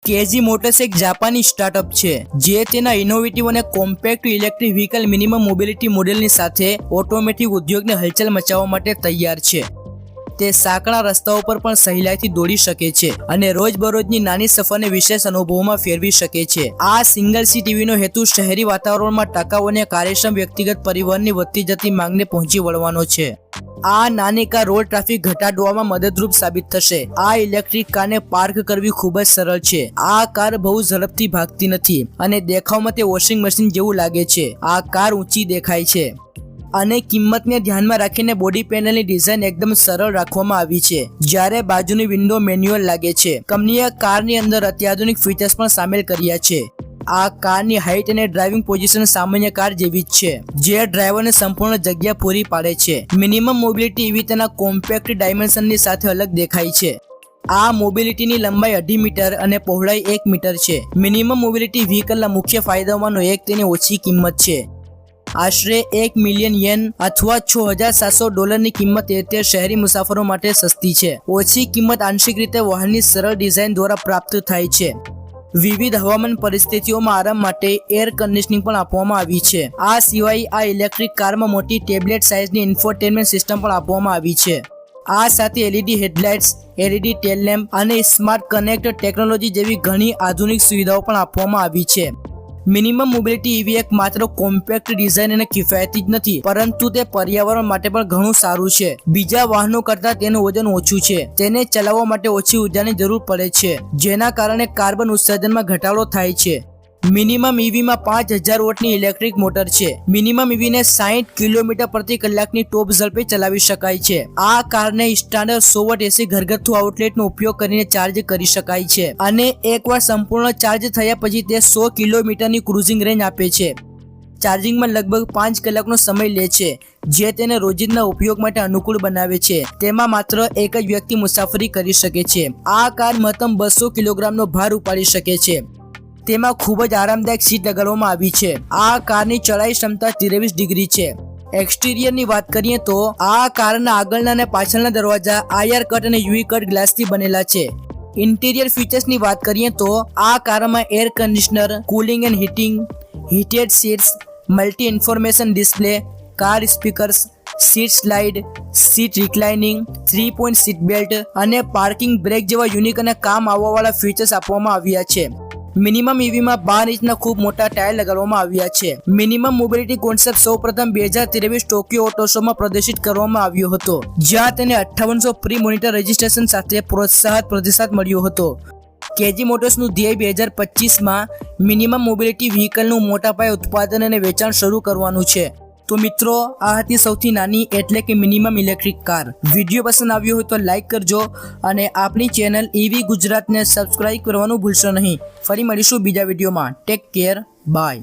KG motors એક જાપાની startup છે જે તેના ઇનોવેટિવ અને compact electric vehicle minimum mobility મોડેલની સાથે ઓટોમેટિક ઉદ્યોગને હલચલ મચાવવા માટે તૈયાર છે। તે સાંકડા રસ્તાઓ પર પણ સહેલાઈથી દોડી શકે છે અને રોજબરોજની નાની સફરને વિશેષ અનુભવોમાં ફેરવી શકે છે। આ સિંગલ સીટ EVનો હેતુ શહેરી વાતાવરણમાં ટકાઉ અને કાર્યક્ષમ વ્યક્તિગત પરિવહનની વધતી જતી માંગને પહોંચી વળવાનો છે। આ નાની કાર રોડ ટ્રાફિક ઘટાડવામાં મદદરૂપ સાબિત થશે। આ ઇલેક્ટ્રિક કારને પાર્ક કરવી ખૂબ જ સરળ છે। આ કાર બહુ ઝડપથી ભાગતી નથી અને દેખાવમાં તે વોશિંગ મશીન જેવું લાગે છે। આ કાર ઊંચી દેખાય છે અને કિંમતને ધ્યાનમાં રાખીને બોડી પેનલની ડિઝાઇન એકદમ સરળ રાખવામાં આવી છે, જ્યારે બાજુની વિન્ડો મેન્યુઅલ લાગે છે। કંપનીએ કારની અંદર અત્યાધુનિક ફીચર્સ પણ સામેલ કર્યા છે। આ કારની હાઇટ અને ડ્રાઇવિંગ પોઝિશન સામાન્ય કાર જેવી જ છે, જે ડ્રાઈવરને સંપૂર્ણ જગ્યા પૂરી પાડે છે। મિનિમમ મોબિલિટી EV તેના કોમ્પેક્ટ ડાયમેન્શનની સાથે અલગ દેખાય છે। આ મોબિલિટીની લંબાઈ 2.5 મીટર અને પહોળાઈ 1 મીટર છે। મિનિમમ મોબિલિટી વ્હીકલના મુખ્ય ફાયદાઓમાંનો એક તેની ઓછી કિંમત છે। આશરે 1 મિલિયન યેન અથવા $6,700ની કિંમત તે શહેરી મુસાફરો માટે સસ્તી છે। ઓછી કિંમત આંશિક રીતે વાહનની સરળ ડિઝાઇન દ્વારા પ્રાપ્ત થાય છે। વિવિધ હવામાન પરિસ્થિતિઓમાં આરામ માટે એર કન્ડિશનિંગ પણ આપવામાં આવી છે। આ સિવાય આ ઇલેક્ટ્રિક કારમાં મોટી ટેબ્લેટ સાઇઝની ઇન્ફોટેનમેન્ટ સિસ્ટમ પણ આપવામાં આવી છે। આ સાથે LED હેડલાઇટ્સ, LED ટેલ લેમ્પ અને સ્માર્ટ કનેક્ટ ટેકનોલોજી જેવી ઘણી આધુનિક સુવિધાઓ પણ આપવામાં આવી છે। મિનિમમ મોબિલિટી EV એક માત્ર કોમ્પેક્ટ ડિઝાઇન અને કિફાયતી જ નથી, પરંતુ તે પર્યાવરણ માટે પણ ઘણું સારું છે। બીજા વાહનો કરતાં તેનું વજન ઓછું છે, તેને ચલાવવા માટે ઓછી ઉર્જાની જરૂર પડે છે, જેના કારણે કાર્બન ઉત્સર્જનમાં ઘટાડો થાય છે। મિનિમમ EVમાં 5000 વોટની ઇલેક્ટ્રિક મોટર છે। મિનિમમ EVને 60 કિલોમીટર પ્રતિ કલાકની ટોપ ઝડપે ચલાવી શકાય છે। આ કારને સ્ટાન્ડર્ડ 100 વોટ AC ઘરગથ્થુ આઉટલેટનો ઉપયોગ કરીને ચાર્જ કરી શકાય છે અને એકવાર સંપૂર્ણ ચાર્જ થયા પછી તે 100 કિલોમીટરની ક્રુઝિંગ રેન્જ આપે છે। ચાર્જિંગમાં લગભગ 5 કલાકનો સમય લે છે, જે તેને રોજિંદા ઉપયોગ માટે અનુકૂળ બનાવે છે। તેમાં માત્ર એક જ વ્યક્તિ મુસાફરી કરી શકે છે। આ કાર મહત્તમ 200 કિલોગ્રામનો ભાર ઉપાડી શકે છે। તેમાં ખૂબ જ આરામદાયક સીટ લગાડવામાં આવી છે। આ કારની ચડાઈ ક્ષમતા 23 ડિગ્રી છે। એક્સટીરિયરની વાત કરીએ તો આ કારના આગળના અને પાછળના દરવાજા IR કટ અને UV કટ ગ્લાસથી બનેલા છે। ઇન્ટિરિયર ફીચર્સની વાત કરીએ તો આ કારમાં air conditioner, cooling and heating, heated seats, multi information display, car speakers, seat slide, seat reclining, 3-point seat belt અને પાર્કિંગ બ્રેક જેવા યુનિક અને કામ આવવાવાળા ફીચર્સ આપવામાં આવ્યા છે। મિનિમમ EVમાં 12 ઇંચના ખૂબ મોટા ટાયર લગાડવામાં આવ્યા છે। મિનિમમ મોબિલિટી કોન્સેપ્ટ સૌપ્રથમ 2023 ટોક્યો ઓટો શોમાં પ્રદર્શિત કરવામાં આવ્યો હતો, જ્યાં તેને 5800 પ્રી મોનિટર રજિસ્ટ્રેશન સાથે પ્રોત્સાહક પ્રતિસાદ મળ્યો હતો। કેજી મોટર્સનું ધ્યેય 2025માં મિનિમમ મોબિલિટી વ્હીકલનું મોટા પાયે ઉત્પાદન અને વેચાણ શરૂ કરવાનું છે। તો મિત્રો, આ હતી સૌથી નાની એટલે કે મિનિમમ ઇલેક્ટ્રિક કાર। વિડીયો પસંદ આવ્યો હોય તો લાઈક કરજો અને આપણી ચેનલ EV ગુજરાતને સબસ્ક્રાઇબ કરવાનું ભૂલશો નહીં। ફરી મળીશું બીજા વિડીયોમાં। Take care, by.